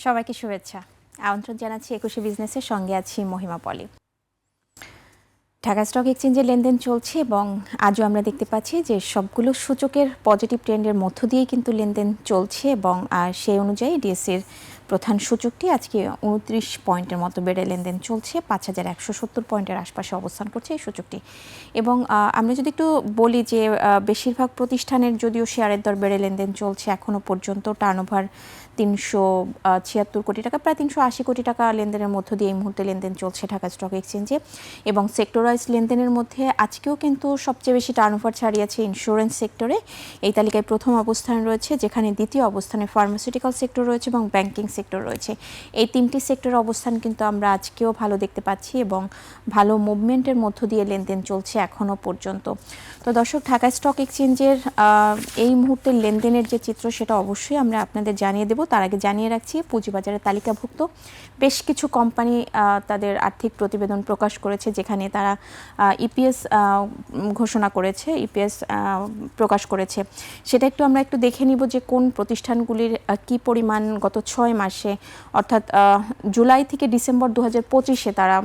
সবাইকে শুভেচ্ছা। আমন্ত্রণ জানাচ্ছি 21 বিজনেসের সঙ্গে আছি মহিমা পলি। ঢাকা স্টক এক্সচেঞ্জে লেনদেন চলছে এবং আজও আমরা দেখতে পাচ্ছি যে সবগুলো সূচকের পজিটিভ ট্রেন্ডের মধ্য দিয়েই কিন্তু লেনদেন চলছে এবং সেই অনুযায়ী ডিএসসির প্রধান সূচকটি আজকে 29 পয়েন্টের মতো বেড়ে লেনদেন চলছে। 5170 পয়েন্টের আশপাশে অবস্থান করছে এই সূচকটি। এবং আমরা যদি একটু বলি যে বেশিরভাগ প্রতিষ্ঠানের যদিও শেয়ারের দর বেড়ে লেনদেন চলছে, এখনও পর্যন্ত টার্নওভার 376 কোটি টাকা, প্রায় 380 কোটি টাকা লেনদেনের মধ্য দিয়ে এই মুহূর্তে লেনদেন চলছে ঢাকা স্টক এক্সচেঞ্জে। এবং সেক্টরাইজ লেনদেনের মধ্যে আজকেও কিন্তু সবচেয়ে বেশি টার্নওভার ছাড়িয়েছে ইন্স্যুরেন্স সেক্টরে। এই তালিকায় প্রথম অবস্থানে রয়েছে, যেখানে দ্বিতীয় অবস্থানে ফার্মাসিউটিক্যাল সেক্টর রয়েছে এবং ব্যাংকিং সেক্টর রয়েছে। এই তিনটি সেক্টরের অবস্থান কিন্তু আমরা আজকেও ভালো দেখতে পাচ্ছি এবং ভালো মুভমেন্টের মধ্য দিয়ে লেনদেন চলছে এখনও পর্যন্ত। তো দর্শক, ঢাকা স্টক এক্সচেঞ্জের এই মুহূর্তের লেনদেনের যে চিত্র সেটা অবশ্যই আমরা আপনাদের জানিয়ে দেব। তার আগে জানিয়ে রাখছি, পুঁজিবাজারে তালিকাভুক্ত বেশ কিছু কোম্পানি তাদের আর্থিক প্রতিবেদন প্রকাশ করেছে, যেখানে তারা ইপিএস ঘোষণা করেছে, ইপিএস প্রকাশ করেছে। সেটা আমরা একটু দেখে নিব যে কোন প্রতিষ্ঠানগুলির কি পরিমাণ গত 6 মাসে অর্থাৎ জুলাই থেকে ডিসেম্বর 2025-এ তারা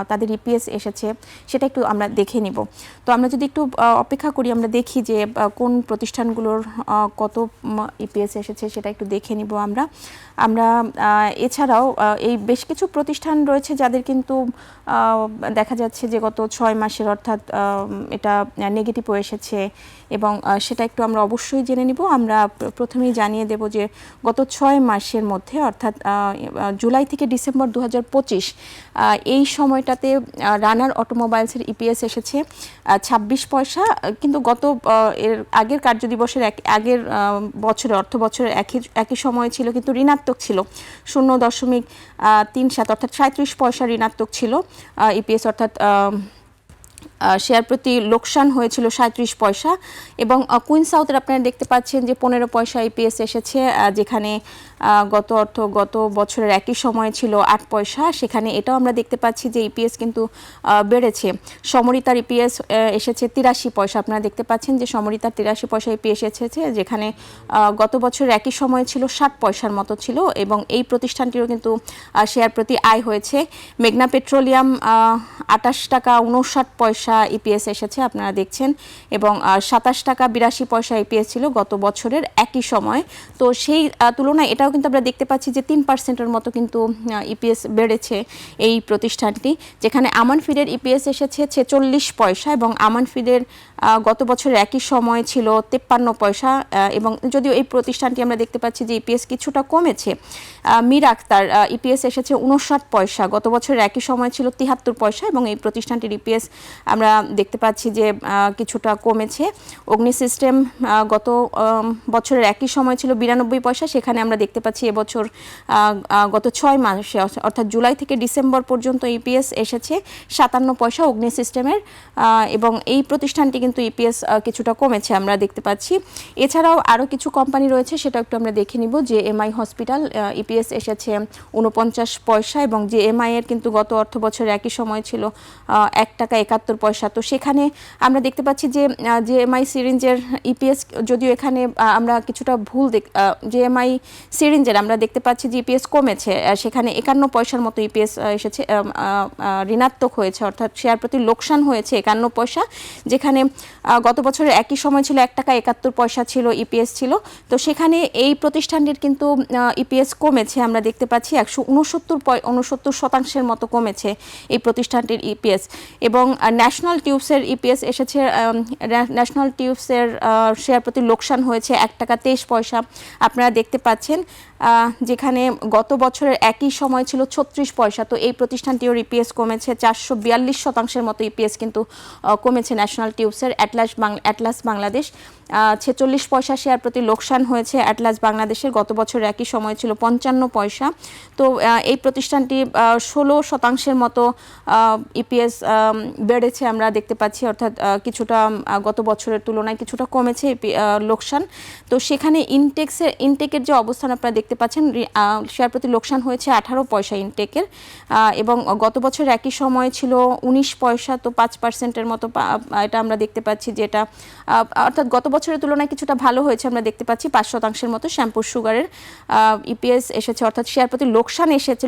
তাদের ইপিএস এসেছে, সেটা একটু আমরা দেখে নিব। তো আমরা যদি একটু অপেক্ষা করি, আমরা দেখি যে কোন প্রতিষ্ঠানগুলোর কত ইপিএস এসেছে সেটা একটু দেখে নিব আমরা। এছাড়াও এই বেশ কিছু প্রতিষ্ঠান রয়েছে যাদের কিন্তু দেখা যাচ্ছে যে গত 6 মাসের অর্থাৎ এটা নেগেটিভও এসেছে এবং সেটা একটু আমরা অবশ্যই জেনে নিব। আমরা প্রথমেই জানিয়ে দেব যে গত 6 মাসের মধ্যে অর্থাৎ জুলাই থেকে ডিসেম্বর 2025 এই সময়টাতে রানার অটোমোবাইলসের ইপিএস এসেছে 26 পয়সা, কিন্তু গত এর আগের কার্যদিবসের আগের বছরে অর্থ বছরের একই সময় ছিল কিন্তু ঋণাত্মক ছিল 0.37 অর্থাৎ 37 পয়সা ঋণাত্মক ছিল ইপিএস, অর্থাৎ শেয়ার প্রতি লোকসান হয়েছিল 37 পয়সা। এবং কুইন সাউথের আপনারা দেখতে পাচ্ছেন যে 15 পয়সা ইপিএস এসেছে, যেখানে গত বছরের একই সময় ছিল 8 পয়সা, সেখানে এটাও আমরা দেখতে পাচ্ছি যে ইপিএস কিন্তু বেড়েছে। সমরিতার ইপিএস এসেছে 83 পয়সা, আপনারা দেখতে পাচ্ছেন যে সমরিতার 83 পয়সা ইপিএস এসেছে, যেখানে গত বছরের একই সময় ছিল 60 পয়সার মতো ছিল এবং এই প্রতিষ্ঠানটিরও কিন্তু শেয়ার প্রতি আয় হয়েছে। মেঘনা পেট্রোলিয়াম 28 টাকা 59 পয়সা ইপিএস এসেছে, আপনারা দেখছেন, এবং 27 টাকা 82 পয়সা ইপিএস ছিল গত বছরের একই সময়। তো সেই তুলনায় এটাও কিন্তু আমরা দেখতে পাচ্ছি যে 3%-এর মতো কিন্তু ইপিএস বেড়েছে এই প্রতিষ্ঠানটি, যেখানে আমান ফিডের ইপিএস এসেছে 46 পয়সা এবং আমান ফিডের গত বছরের একই সময় ছিল 53 পয়সা। এবং যদিও এই প্রতিষ্ঠানটি আমরা দেখতে পাচ্ছি যে ইপিএস কিছুটা কমেছে। মীর আখতার ইপিএস এসেছে 59 পয়সা, গত বছরের একই সময় ছিল 73 পয়সা এবং এই প্রতিষ্ঠানটির ইপিএস আমরা দেখতে পাচ্ছি যে কিছুটা কমেছে। অগ্নি সিস্টেম গত বছরের একই সময় ছিল 92 পয়সা, সেখানে আমরা দেখতে পাচ্ছি এবছর গত 6 মাসে অর্থাৎ জুলাই থেকে ডিসেম্বর পর্যন্ত ইপিএস এসেছে 57 পয়সা অগ্নি সিস্টেমের, এবং এই প্রতিষ্ঠানটি কিন্তু ইপিএস কিছুটা কমেছে আমরা দেখতে পাচ্ছি। এছাড়াও আরও কিছু কোম্পানি রয়েছে, সেটা একটু আমরা দেখে নিব। যে এমআই হসপিটাল ইপিএস এসেছে 49 পয়সা এবং যে এমআই এর কিন্তু গত অর্থ বছরের একই সময় ছিল 1 টাকা 71 পয়সা। তো সেখানে আমরা দেখতে পাচ্ছি যে এমআই সিরিঞ্জের ইপিএস, যদিও এখানে আমরা কিছুটা ভুল যে এমআই সিরিঞ্জের আমরা দেখতে পাচ্ছি যে ইপিএস কমেছে, সেখানে 51 পয়সার মতো ইপিএস এসেছে, ঋণাত্মক হয়েছে, অর্থাৎ শেয়ার প্রতি লোকসান হয়েছে 51 পয়সা, যেখানে গত বছরের একই সময় ছিল 1 টাকা 71 পয়সা ছিল ইপিএস ছিল। তো সেখানে এই প্রতিষ্ঠানটির কিন্তু ইপিএস কমেছে, আমরা দেখতে পাচ্ছি 169% মতো কমেছে এই প্রতিষ্ঠানটির ইপিএস। এবং ন্যাশনাল টিউবসের ইপিএস এসেছে, ন্যাশনাল টিউবসের শেয়ার প্রতি লোকসান হয়েছে 1 টাকা 23 পয়সা, আপনারা দেখতে পাচ্ছেন, যেখানে গত বছরের একই সময় ছিল 36 পয়সা। তো এই প্রতিষ্ঠানটিও ইপিএস কমেছে 442% মতো ইপিএস কিন্তু কমেছে ন্যাশনাল টিউবসের। অ্যাটলাস বাংলাদেশ 46 পয়সা শেয়ার প্রতি লোকসান হয়েছে অ্যাটলাস বাংলাদেশের, গত বছর একই সময় ছিল 55 পয়সা। তো এই প্রতিষ্ঠানটি 16% মতো ইপিএস বেড়েছে আমরা দেখতে পাচ্ছি, অর্থাৎ কিছুটা গত বছরের তুলনায় কিছুটা কমেছে লোকসান। তো সেখানে ইনটেকের যে অবস্থান আপনারা দেখতে দেখতে পাচ্ছেন শেয়ার প্রতি লোকসান হয়েছে 18 পয়সা ইনটেকের, এবং গত বছর একই সময় ছিল 19 পয়সা, তো 5%-এর মতো এটা আমরা দেখতে পাচ্ছি, যেটা অর্থাৎ গত বছরের তুলনায় কিছুটা ভালো হয়েছে। আমরা দেখতে পাচ্ছি 5% মতো শ্যাম্পুর সুগারের ইপিএস এসেছে, অর্থাৎ শেয়ার প্রতি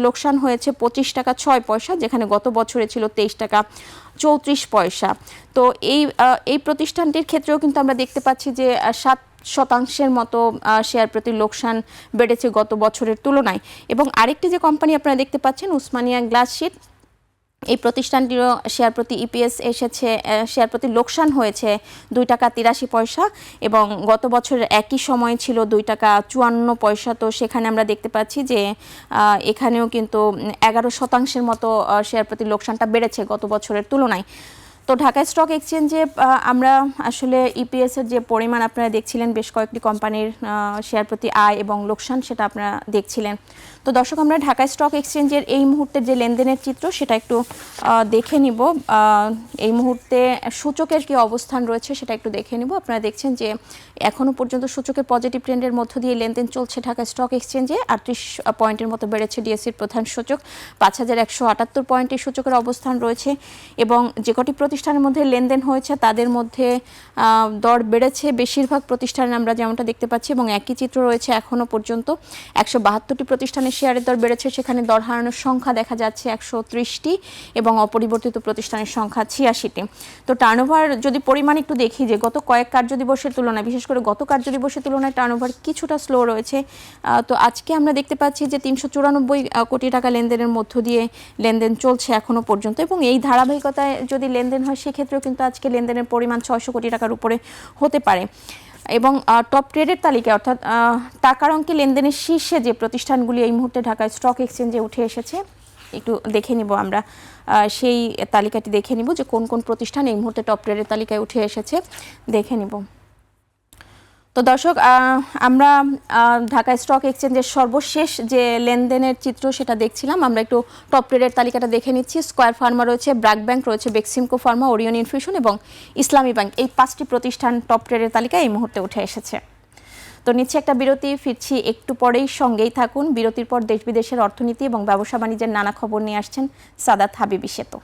লোকসান হয়েছে 25 টাকা 6 পয়সা, যেখানে গত বছরে ছিল 23 টাকা 34 পয়সা। তো এই প্রতিষ্ঠানটির ক্ষেত্রেও কিন্তু আমরা দেখতে পাচ্ছি যে 7% মতো শেয়ার প্রতি লোকসান বেড়েছে গত বছরের তুলনায়। এবং আরেকটি যে কোম্পানি আপনারা দেখতে পাচ্ছেন উসমানিয়া গ্লাসশিট, এই প্রতিষ্ঠানটিরও শেয়ার প্রতি ইপিএস এসেছে, শেয়ার প্রতি লোকসান হয়েছে 2 টাকা 83 পয়সা, এবং গত বছরের একই সময় ছিল 2 টাকা 54 পয়সা। তো সেখানে আমরা দেখতে পাচ্ছি যে এখানেও কিন্তু 11% মতো শেয়ার প্রতি লোকসানটা বেড়েছে গত বছরের তুলনায়। তো ঢাকা স্টক এক্সচেঞ্জে আমরা আসলে ইপিএস এর যে পরিমাণ আপনারা দেখছিলেন, বেশ কয়েকটি কোম্পানির শেয়ার প্রতি আয় এবং লোকসান, সেটা আপনারা দেখছিলেন। তো দর্শক, আমরা ঢাকা স্টক এক্সচেঞ্জের এই মুহূর্তের যে লেনদেনের চিত্র সেটা একটু দেখে নিব। এই মুহূর্তে সূচকের কি অবস্থান রয়েছে সেটা একটু দেখে নিব। আপনারা দেখছেন যে এখনো পর্যন্ত সূচকের পজিটিভ ট্রেন্ডের মধ্য দিয়ে লেনদেন চলছে ঢাকা স্টক এক্সচেঞ্জে। 38 পয়েন্টের মতো বেড়েছে ডিএসসির প্রধান সূচক, 5178 পয়েন্টের সূচকের অবস্থান রয়েছে। এবং যে কটি প্রতিষ্ঠানের মধ্যে লেনদেন হয়েছে তাদের মধ্যে দর বেড়েছে বেশিরভাগ প্রতিষ্ঠানে আমরা যেমনটা দেখতে পাচ্ছি, এবং একই চিত্র রয়েছে এখনো পর্যন্ত। 172টি প্রতিষ্ঠানের শেয়ারের দর বেড়েছে, সেখানে দর হারানোর সংখ্যা দেখা যাচ্ছে 130টি, এবং অপরিবর্তিত প্রতিষ্ঠানের সংখ্যা 86টি। তো টার্নওভার যদি পরিমাণ একটু দেখি, যে গত কয়েক কার্যদিবসের তুলনায়, বিশেষ করে গত কার্যদিবসের তুলনায় টার্নওভার কিছুটা স্লো রয়েছে। তো আজকে আমরা দেখতে পাচ্ছি যে 394 কোটি টাকা লেনদেনের মধ্য দিয়ে লেনদেন চলছে এখনো পর্যন্ত, এবং এই ধারাবাহিকতায় যদি লেনদেন হয় সেক্ষেত্রেও কিন্তু আজকে লেনদেনের পরিমাণ 600 কোটি টাকার উপরে হতে পারে। এবং টপ ট্রেডের তালিকায়, অর্থাৎ টাকার অঙ্কে লেনদেনের শীর্ষে যে প্রতিষ্ঠানগুলি এই মুহূর্তে ঢাকা স্টক এক্সচেঞ্জে উঠে এসেছে, একটু দেখে নিব আমরা সেই তালিকাটি দেখে নিব যে কোন কোন প্রতিষ্ঠান এই মুহূর্তে টপ ট্রেডের তালিকায় উঠে এসেছে, দেখে নিব। তো দর্শক, আমরা ঢাকা স্টক এক্সচেঞ্জের সর্বশেষ যে লেনদেনের চিত্র সেটা দেখছিলাম। আমরা একটু টপ ট্রেডের তালিকাটা দেখে নিচ্ছি। স্কয়ার ফার্মা রয়েছে, ব্র্যাক ব্যাংক রয়েছে, বেক্সিমকো ফার্মা, ওরিয়ন ইনফিউশন এবং ইসলামী ব্যাংক, এই 5টি প্রতিষ্ঠান টপ ট্রেডের তালিকায় এই মুহূর্তে উঠে এসেছে। তো নিচ্ছে একটা বিরতি, ফিরছি একটু পরেই, সঙ্গেই থাকুন। বিরতির পর দেশ বিদেশের অর্থনীতি এবং ব্যবসা বাণিজ্যের নানা খবর নিয়ে আসছেন সাদাত হাবিবি সেতু।